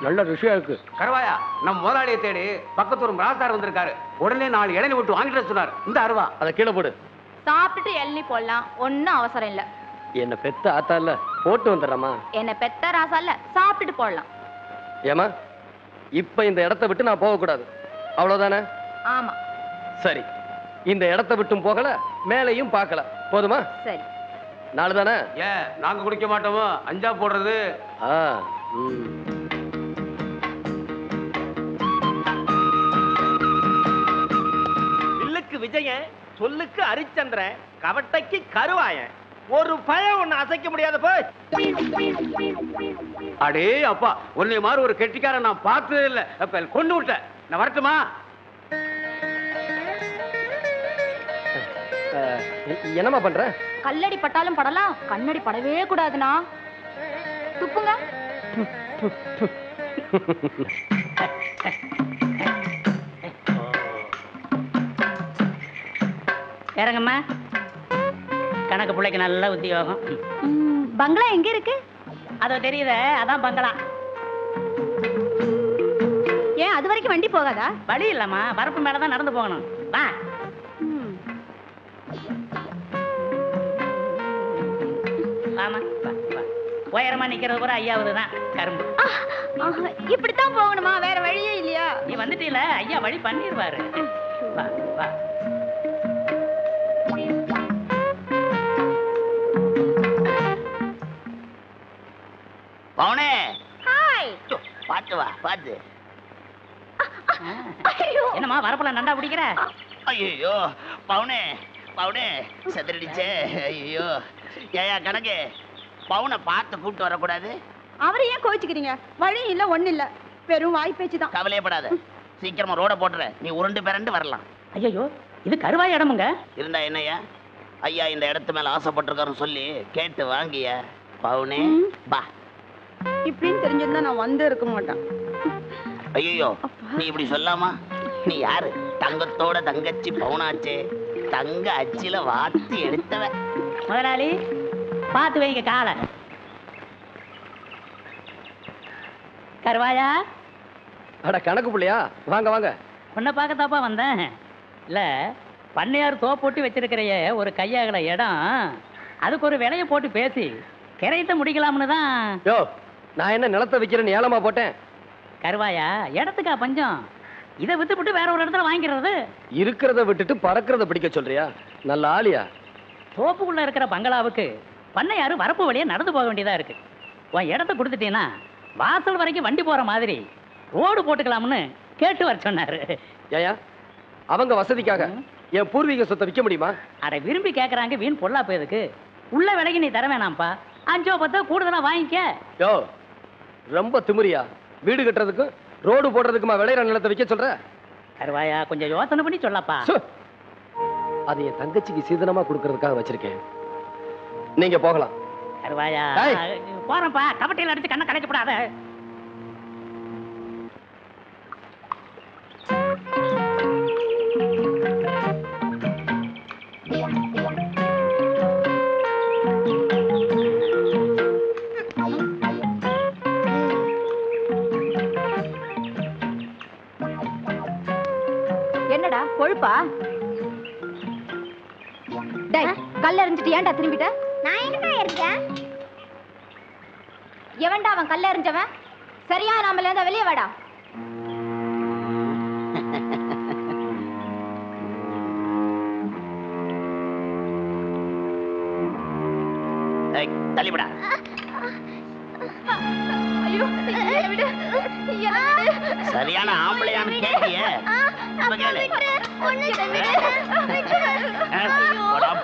நல்ல ருசியா இருக்கு. கருவாயா, நம்ம முதலாளியை தேடி பக்கத்தூர் ராசார் வந்திருக்காரு. உடனே 4 இளநீ விட்டு வாங்கிட்டு சொன்னார். இந்த அருவா அதை கீழே போடு. சாப்பிட்டுட்டு இளநீ போடலாம், ஒன்னும் அவசரம் இல்ல. என்ன பெத்த ஆத்தா இல்ல, போட்டு வந்துடுறமா. என்ன பெத்த ராசா இல்ல, சாப்பிட்டுட்டு போடலாம். ஏமா, இப்ப இந்த இடத்தை விட்டு நான் போக கூடாது, அவ்வளவுதானே? ஆமா. சரி, இந்த இடத்தை விட்டும் போகல, மேலையும் பார்க்கல, போதுமா? சரி. நாலு தானே? ஏன் நாங்க குடிக்க மாட்டோமோ? அஞ்சா போடுறது. வில்லுக்கு விஜயன், சொல்லுக்கு ஹரிச்சந்திரன், கவட்டைக்கு கருவாயன். ஒரு பயம் ஒண்ணு அசைக்க முடியாத போய். அடே அப்பா, உன்னை மாதிரி ஒரு கெட்டிக்காரன் நான் பார்த்ததே இல்லை. அப்ப கொண்டு விட்டேன். நான் வரட்டுமா? என்னமா பண்ற? கல்லடி பட்டாலும் படலாம், கண்ணடி படவே கூடாதுனா. துப்புங்க. இறங்கம்மா. கணக்கு பிள்ளைக்கு நல்ல உத்தியோகம். பங்களா எங்க இருக்கு? அதோ தெரியுத, அதான் பங்களா. ஏன் அது வரைக்கும் வண்டி போகாதா? வழி இல்லம்மா, வரப்பு மேலதான் நடந்து போகணும். வா. ஆமா, உயரமா நிக்கிறது கூட ஐயாவது தான் கரும்பு. இப்படித்தான் போகணுமா? வேற வழியே இல்லையா? நீ வந்துட்டீல, ஐயா வழி பண்ணிடுவாரு. வா வா. பவுனே, ஹாய். பாத்து வா, பாத்து. என்னம்மா வரப்புல நண்டா பிடிக்கிற? ஐயோ பவுனே, பவுனே செதறிடுச்சே. ஐயோ ஏயா கணக்கு, பவுனை பார்த்து கூப்பிட்டு வரக்கூடாது? அவரை ஏன் கோச்சுக்கிறீங்க? வழி இல்ல, ஒண்ணு இல்ல, வெறும் வாய் பேச்சு தான். கவலையப்படாத, சீக்கிரமா ரோட போட்டுற. நீ உருண்டு பிறண்டு வரலாம். ஐயோ, இது கருவாய் இடமுங்க. இருந்தா என்னையா, ஐயா இந்த இடத்து மேல ஆசைப்பட்டிருக்காருன்னு சொல்லி கேட்டு வாங்கிய. பவுனே பா. இப்படின்னு தெரிஞ்சிருந்தா நான் வந்து இருக்க மாட்டேன். ஐயோ, நீ இப்படி சொல்லாமா? நீ யாரு? தங்கத்தோட தங்கச்சி பவுனாச்சே, தங்க அச்சில வாத்தி எடுத்தவ. முதலாளி பார்த்து வைங்க காலை. கருவாயா. அட கணக்கு பிள்ளையா, வாங்க வாங்க. உன்னை பார்க்கத்தாப்பா வந்தேன். இல்ல, பண்ணையார் தோப்போட்டு வச்சிருக்கிறைய ஒரு கையாகல இடம், அதுக்கு ஒரு விலையை போட்டு பேசி கிரையத்தை முடிக்கலாம்னு தான். யோ, நான் என்ன நிலத்தை வைக்கிறேன்னு ஏலமா போட்டேன்? கருவாயா, இடத்துக்கா பஞ்சம்? இதை வித்துப்பட்டு வேற ஒரு இடத்துல வாங்கிக்கிறது. இருக்கிறத விட்டுட்டு பறக்கிறத பிடிக்க சொல்றியா? நல்ல ஆளியா? தோப்புக்குள்ள இருக்கிற பங்களாவுக்கு பண்ணையாரு வரப்பு வழியா நடந்து போக வேண்டியதா இருக்கு. உன் இடத்த கொடுத்துட்டீங்கன்னா வாசல் வரைக்கும் வண்டி போற மாதிரி ரோடு போட்டுக்கலாம்னு கேட்டு வர சொன்னாரு. ஏயா, அவங்க வசதிக்காக என் பூர்வீக சொத்தை விற்க முடியுமா? அட விரும்பி கேட்கறாங்க, வீண் பொல்லா போயதுக்கு. உள்ள விலைக்கு நீ தர வேணாம்ப்பா, 5 10 கூடுதலா வாங்கிக்க. யோ, ரொம்ப திமிரியா? வீடு கட்டுறதுக்கும் ரோடு போடுறதுக்குமா விளையிற நிலத்தை விற்க சொல்ற? கருவாயா, கொஞ்சம் யோசனை பண்ணி சொல்லப்பா. அது என் தங்கச்சிக்கு சீதனமா கொடுக்கறதுக்காக வச்சிருக்கேன். நீங்க போகலாம். கருவாயா, போறப்பா. கபட்டையில் அடிச்சு கண்ணை கலைக்கப்படாத. என்னடா கொழுப்பா? டேய், கல்ல எறிஞ்சிட்டு ஏன்டா திரும்பிட்ட? நான் என்னடா இருக்கேன்? எவன்டா அவன் கல்ல எறிஞ்சவன்? சரியா நாமல இருந்தா வெளியே வாடா. தள்ளிவிடா. ஐயோ, விடு. சரியான ஆம்பளையான்னு கேட்டியே.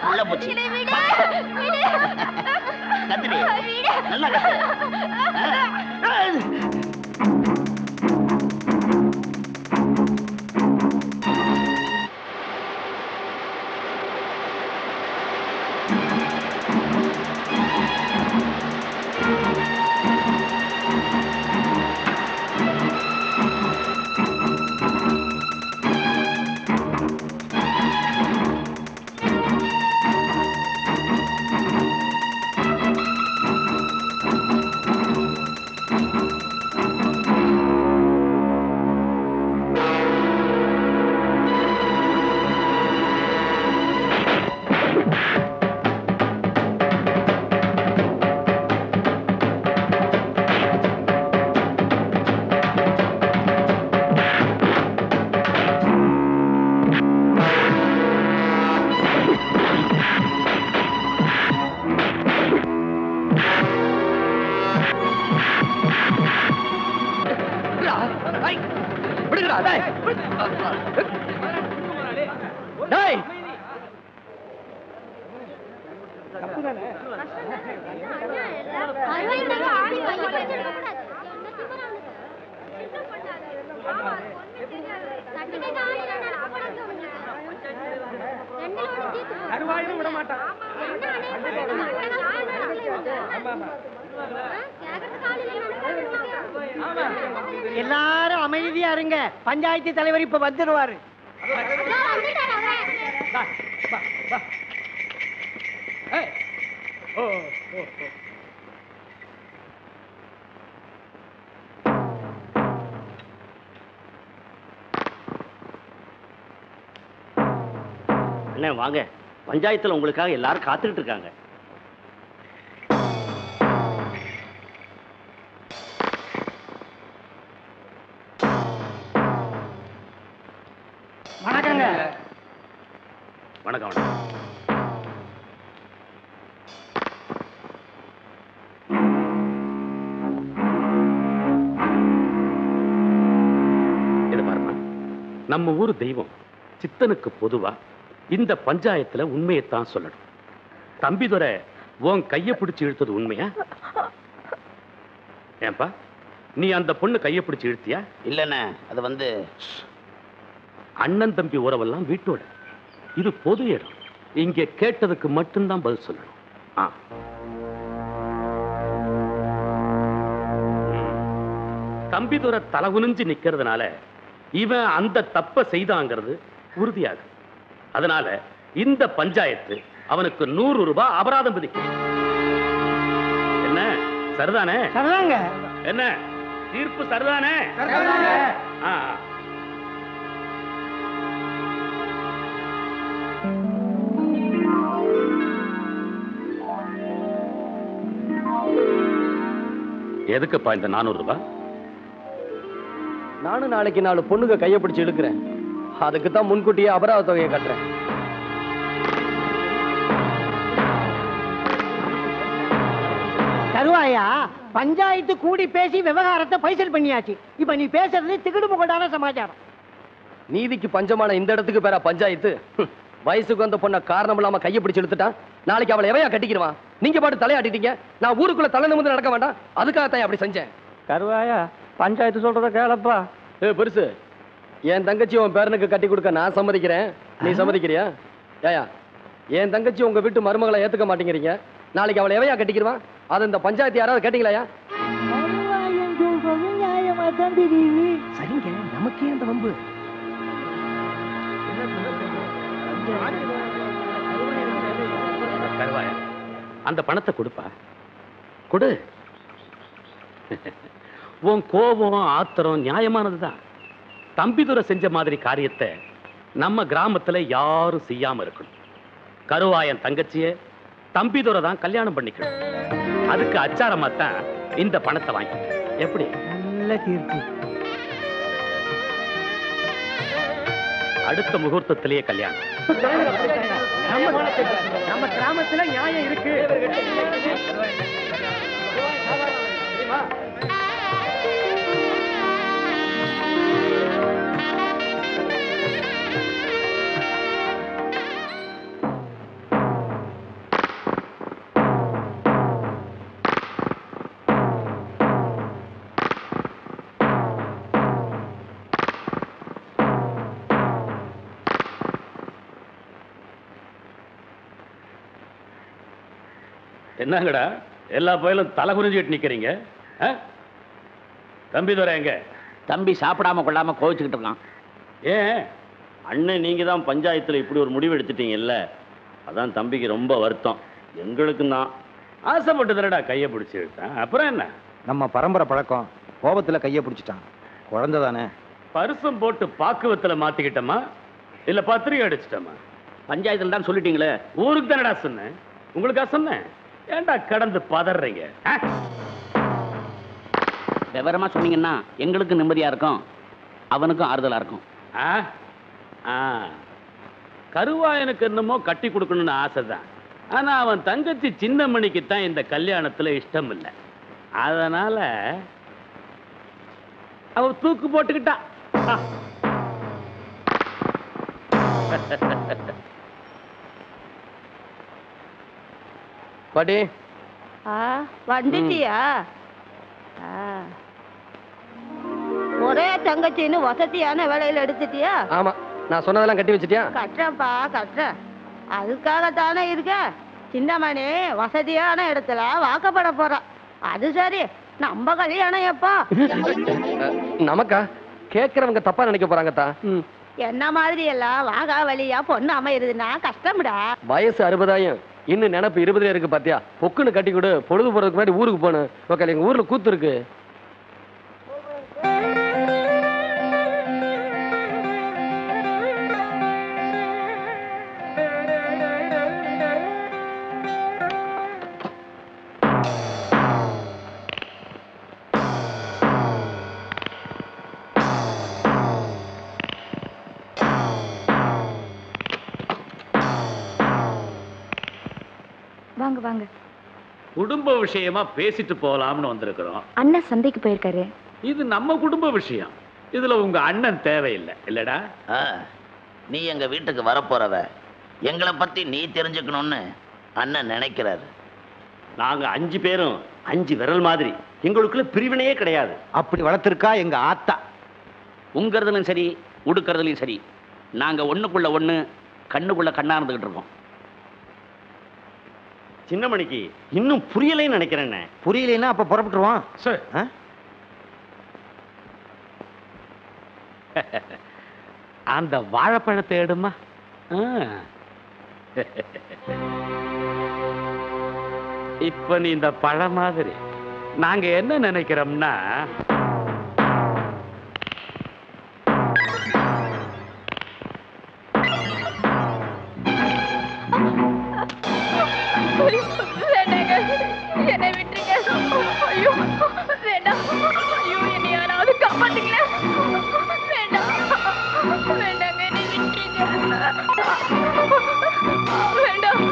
புள்ள பூச்சி கத்துடி, நல்லா கத்து. விடுங்கடா டேய். டேய் கருவாயிலும் விட மாட்டான். எல்லாரும் அமைதியா இருங்க. பஞ்சாயத்து தலைவர் இப்ப வந்துடுவாரு. அண்ணே வாங்க, பஞ்சாயத்துல உங்களுக்காக எல்லாரும் காத்துக்கிட்டு இருக்காங்க. வணக்கங்க. வணக்கம் வணக்கம். இது பாருமா, நம்ம ஊர் தெய்வம் சித்தனுக்கு பொதுவா இந்த பஞ்சாயத்துல உண்மையைத்தான் சொல்லணும். தம்பிதுரை உன் கைய பிடிச்சு இழுத்தது உண்மையா? ஏன்பா, நீ அந்த பொண்ணு கைய பிடிச்சு இழுத்தியா? இல்லண்ணே, அது வந்து அண்ணன் தம்பி உறவெல்லாம் வீட்டோட, இது பொது இடம். இங்க கேட்டதுக்கு மட்டும்தான் பதில் சொல்லணும். தம்பிதுரை தலை குனிஞ்சு நிக்கிறதுனால இவன் அந்த தப்ப செய்தாங்கிறது உறுதியாகும். அதனால இந்த பஞ்சாயத்து அவனுக்கு 100 ரூபாய் அபராதம் விதிக்கும். என்ன சரிதானே? சரிதாங்க. என்ன தீர்ப்பு சரிதானே? ஆ. எதுக்குப்பா இந்த 400 ரூபாய்? நானும் நாளைக்கு 4 பொண்ணுங்க கையை பிடிச்சு இழுக்கிறேன். அதுக்கு தான் முன்கூட்டியே அபராத தொகையை கட்டுறேன். தருவாயா, பஞ்சாயத்து கூடி பேசி விவகாரத்தை பைசல் பண்ணியாச்சு. இப்ப நீ பேசுறது திகுடு முகடான சமாச்சாரம். நீதிக்கு பஞ்சமான இந்த இடத்துக்கு பேரா பஞ்சாயத்து? வயசுக்கு வந்த பொண்ண காரணம் இல்லாம கையை பிடிச்சு இழுத்துட்டான். நாளைக்கு அவளை எவையா கட்டிக்கிடுவான்? நீங்க பாட்டு தலையாட்டிட்டீங்க. நான் ஊருக்குள்ள தலை நிமிர்ந்து நடக்க வேண்டாம், அதுக்காகத்தான் அப்படி செஞ்சேன். கருவாயா, பஞ்சாயத்து சொல்றத கேளப்பா. பெருசு, என் தங்கச்சி உன் பேரனுக்கு கட்டி கொடுக்க நான் சம்மதிக்கிறேன். நீ சம்மதிக்கிறியா? ஏயா, என் தங்கச்சி உங்க வீட்டு மருமகளை ஏத்துக்க மாட்டேங்கிறீங்க. நாளைக்கு அவளை எவையா கட்டிக்கிடுவான்? அது இந்த பஞ்சாயத்து யாராவது கேட்டீங்களாயா? சரிங்க, நமக்கே அந்த வம்பு. கருவாயா, அந்த பணத்தை கொடுப்பா, கொடு. உன் கோபம் ஆத்திரம் நியாயமானதுதான். தம்பிதுரை செஞ்ச மாதிரி காரியத்தை நம்ம கிராமத்துல யாரும் செய்யாம இருக்கணும். கருவாயன் தங்கச்சிய தம்பிதுரை தான் கல்யாணம் பண்ணிக்கணும். அதுக்கு அச்சாரமா தான் இந்த பணத்தை வாங்கி. எப்படி? நல்ல தீர்ப்பு. அடுத்த முகூர்த்தத்திலேயே கல்யாணம். நம்ம கிராமத்துல நியாயம் இருக்கு. என்னங்கடா எல்லா பயிலும் தலை குனிஞ்சிட்டு நிக்கிறீங்க? தம்பிதுரை எங்க? தம்பி சாப்பிடாம கொள்ளாம கோவிச்சுக்கிட்டு இருக்கான். ஏன்? அண்ணன் நீங்க தான் பஞ்சாயத்துல இப்படி ஒரு முடிவு எடுத்துட்டீங்கல்ல, அதான் தம்பிக்கு ரொம்ப வருத்தம். எங்களுக்கும் தான். ஆசைப்பட்டு தானடா கையை பிடிச்சி இழுத்தான். அப்புறம் என்ன? நம்ம பரம்பரை பழக்கம். கோபத்துல கையை பிடிச்சிட்டான். குழந்தை தானே. பரிசம் போட்டு பாக்குவத்துல மாத்திக்கிட்டோமா இல்ல பத்திரிகை அடிச்சிட்டோமா? பஞ்சாயத்துல தான் சொல்லிட்டீங்களே. ஊருக்கு தானடா சொன்னேன், உங்களுக்கா சொன்னேன்? ஏன்டா கடந்து பதறீங்க? விவரமா சொன்னீங்கன்னா எங்களுக்கு நிம்மதியா இருக்கும், அவனுக்கும் ஆறுதலா இருக்கும். கருவாயனுக்கு என்னமோ கட்டி கொடுக்கணும்னு ஆசைதான். ஆனா அவன் தங்கச்சி சின்னமணிக்கு தான் இந்த கல்யாணத்துல இஷ்டம் இல்லை. அதனால அவ தூக்கு போட்டுக்கிட்டா. பாட்டி வந்துட்டியா? ஒரே தங்கச்சின்னு வசதியான வேலையில எடுத்துட்டியா? ஆமா, நான் சொன்னதெல்லாம் கட்டி வச்சிட்டியா? கட்டுறேன்ப்பா, கட்டுறேன். அதுக்காகத்தானே இருக்க. சின்னமணி வசதியான இடத்துல வாக்கப்பட போற. அது சரி, நம்ம கல்யாணம் எப்பா? நமக்கா? கேக்குறவங்க தப்பா நினைக்க போறாங்கத்தா. என்ன மாதிரி எல்லாம் வாகா வழியா பொண்ணு அமையுதுன்னா கஷ்டம்டா. வயசு 60 இன்னும் நினைப்பு 20 இருக்கு பாத்தியா? பொக்குன்னு கட்டி கொடு, பொழுது போறதுக்கு முன்னாடி ஊருக்கு போகணும். ஓகே, எங்க ஊர்ல கூத்து இருக்கு. வாங்க வாங்க. குடும்ப விஷயமா பேசிட்டு போலாம்னு வந்திருக்கிறோம். அண்ணன் சந்தைக்கு போயிருக்காரு. இது நம்ம குடும்ப விஷயம். இதுல உங்க அண்ணன் தேவையில்லை இல்லடா? நீ எங்க வீட்டுக்கு வரப்போறவ, எங்களை பத்தி நீ தெரிஞ்சுக்கணும்னு அண்ணன் நினைக்கிறாரு. நாங்க 5 பேரும் 5 விரல் மாதிரி, எங்களுக்குள்ள பிரிவினையே கிடையாது. அப்படி வளர்த்திருக்கா எங்க ஆத்தா. உங்கிறதுலும் சரி, உடுக்கிறதுலையும் சரி, நாங்க ஒண்ணுக்குள்ள ஒண்ணு, கண்ணுக்குள்ள கண்ணா இருந்துகிட்டு இருக்கோம். சின்னமணிக்கு இன்னும் புரியலைன்னு நினைக்கிறேன். புரியலைன்னா அப்ப புறப்பட்டுருவான். சரி. அந்த வாழைப்பழத்தை எடுமா. இப்ப நீ இந்த பழம் மாதிரி நாங்க என்ன நினைக்கிறோம்னா, என்னை விட்டுருங்க. ஐயோ வேண்டாம். ஐயோ என்னை யாராவது காப்பாத்துங்க. வேண்டாம் வேண்டாங்க, என்னை விட்டுருங்க. வேண்டாம்.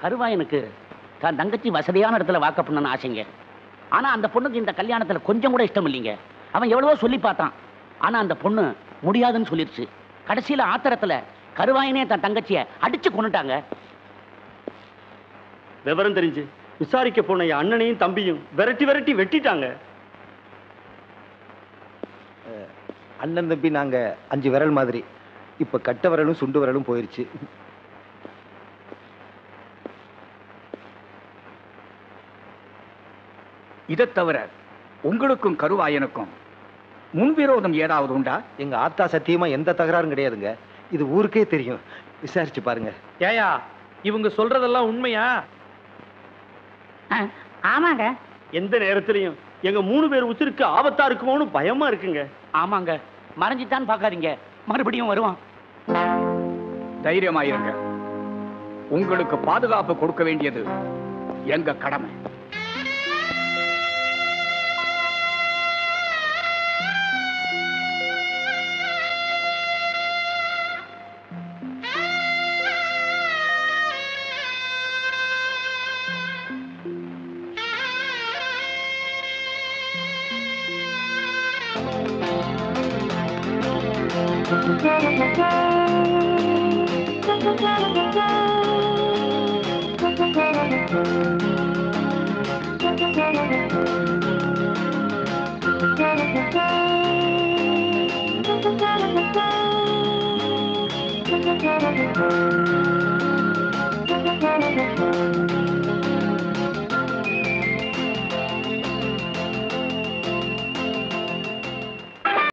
கருவாயனுக்கு தான் தங்கச்சி வசதியான இடத்துல வாக்கப் பண்ணணும்னு ஆசைங்க. ஆனா அந்த பொண்ணுக்கு இந்த கல்யாணத்துல கொஞ்சம் கூட இஷ்டம் இல்லைங்க. அவன் எவ்வளவோ சொல்லி பார்த்தான். ஆனா அந்த பொண்ணு முடியாதுன்னு சொல்லிருச்சு. கடைசியில ஆத்திரத்துல கருவாயனே தன் தங்கச்சிய அடிச்சு கொன்னுட்டாங்க. விவரம் தெரிஞ்சு விசாரிக்க போன என் அண்ணனையும் தம்பியும் விரட்டி விரட்டி வெட்டிட்டாங்க. அண்ணன் தம்பி நாங்க 5 விரல் மாதிரி. இப்ப கட்ட விரலும் சுண்டு விரலும் போயிருச்சு. இதை தவிர உங்களுக்கும் கருவாயனுக்கும் முன்விரோதம் ஏதாவது உண்டா? எங்க ஆத்தா சத்தியமா எந்த தகராறும் கிடையாதுங்க. இது ஊருக்கே தெரியும். விசாரிச்சு பாருங்க. ஏயா இவங்க சொல்றதெல்லாம் உண்மையா? ஆமாங்க. எந்த நேரத்திலையும் எங்க 3 பேர் உசிருக்கு ஆபத்தா இருக்குமோன்னு பயமா இருக்குங்க. ஆமாங்க, மறைஞ்சிட்டான்னு பார்க்காதீங்க, மறுபடியும் வருவான். தைரியமாயிருங்க. உங்களுக்கு பாதுகாப்பு கொடுக்க வேண்டியது எங்க கடமை. Thank you.